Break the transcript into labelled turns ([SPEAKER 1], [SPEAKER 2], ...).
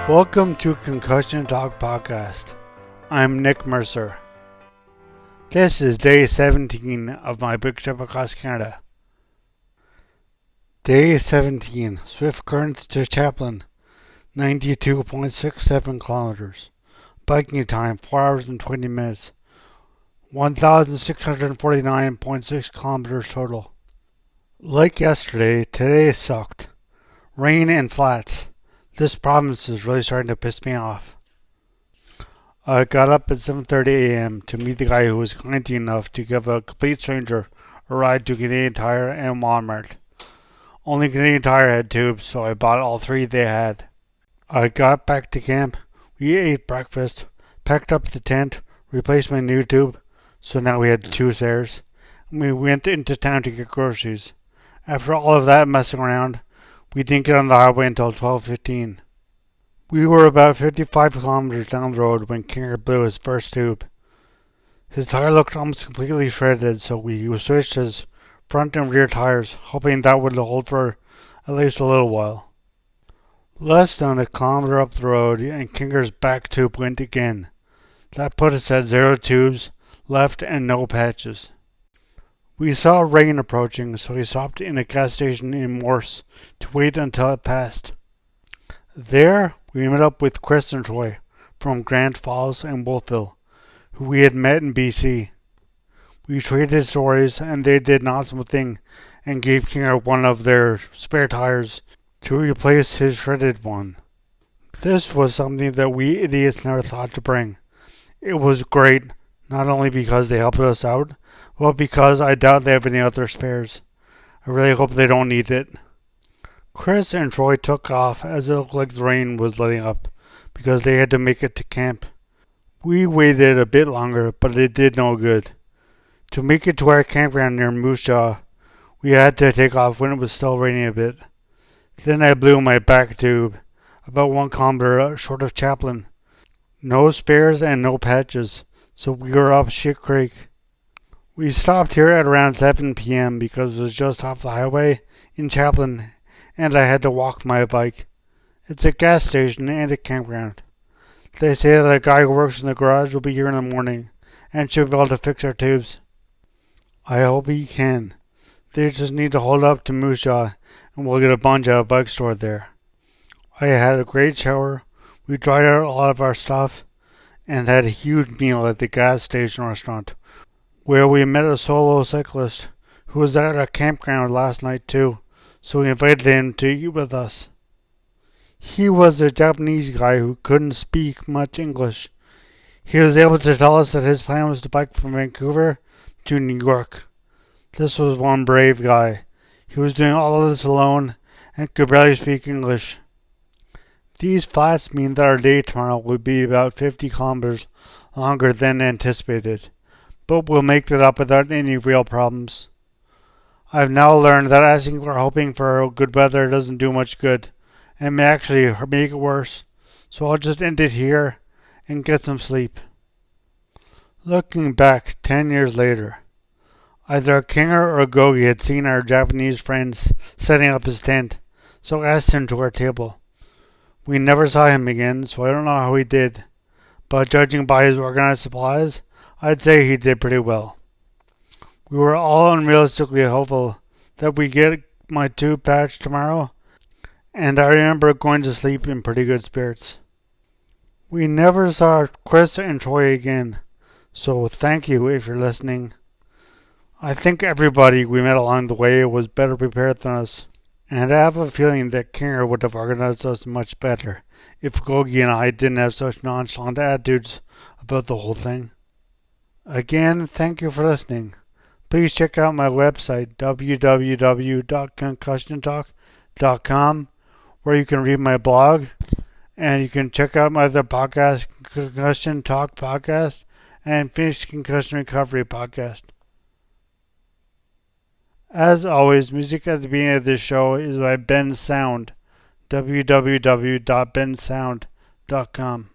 [SPEAKER 1] Welcome to Concussion Talk Podcast. I'm Nick Mercer. This is day 17 of my big trip across Canada. Day 17, swift currents to Chaplin, 92.67 kilometers. Biking time, 4 hours and 20 minutes. 1,649.6 kilometers total. Like yesterday, today sucked. Rain and flats. This province is really starting to piss me off. I got up at 7:30 a.m. to meet the guy who was kind enough to give a complete stranger a ride to Canadian Tire and Walmart. Only Canadian Tire had tubes, so I bought all three they had. I got back to camp, we ate breakfast, packed up the tent, replaced my new tube, so now we had two spares, and we went into town to get groceries. After all of that messing around, we didn't get on the highway until 12:15. We were about 55 kilometers down the road when Kinger blew his first tube. His tire looked almost completely shredded, so we switched his front and rear tires, hoping that would hold for at least a little while. Less than a kilometer up the road, and Kinger's back tube went again. That put us at 0 tubes left and no patches. We saw rain approaching, so we stopped in a gas station in Morse to wait until it passed. There, we met up with Chris and Troy from Grand Falls and Wolfville, who we had met in BC. We traded stories, and they did an awesome thing and gave Kinger one of their spare tires to replace his shredded one. This was something that we idiots never thought to bring. It was great, not only because they helped us out, but because I doubt they have any other spares. I really hope they don't need it. Chris and Troy took off as it looked like the rain was letting up because they had to make it to camp. We waited a bit longer, but it did no good. To make it to our campground near Moose Jaw, we had to take off when it was still raining a bit. Then I blew my back tube, about 1 kilometer short of Chaplin. No spares and no patches, so we were up shit creek. We stopped here at around 7 p.m. because it was just off the highway in Chaplin and I had to walk my bike. It's a gas station and a campground. They say that a guy who works in the garage will be here in the morning and should be able to fix our tubes. I hope he can. They just need to hold up to Moose Jaw and we'll get a bunch at a bike store there. I had a great shower, we dried out a lot of our stuff, and had a huge meal at the gas station restaurant, where we met a solo cyclist who was at our campground last night too, so we invited him to eat with us. He was a Japanese guy who couldn't speak much English. He was able to tell us that his plan was to bike from Vancouver to New York. This was one brave guy. He was doing all of this alone and could barely speak English. These flats mean that our day tomorrow will be about 50 kilometers longer than anticipated, but we'll make that up without any real problems. I've now learned that asking or hoping for good weather doesn't do much good, and may actually make it worse, so I'll just end it here and get some sleep. Looking back 10 years later, either Kinger or Gogi had seen our Japanese friends setting up his tent, so asked him to our table. We never saw him again, so I don't know how he did, but judging by his organized supplies, I'd say he did pretty well. We were all unrealistically hopeful that we get my tube patched tomorrow, and I remember going to sleep in pretty good spirits. We never saw Chris and Troy again, so thank you if you're listening. I think everybody we met along the way was better prepared than us, and I have a feeling that Kinger would have organized us much better if Gogi and I didn't have such nonchalant attitudes about the whole thing. Again, thank you for listening. Please check out my website, www.concussiontalk.com, where you can read my blog, and you can check out my other podcast, Concussion Talk Podcast, and Finished Concussion Recovery Podcast. As always, music at the beginning of this show is by Ben Sound, www.bensound.com.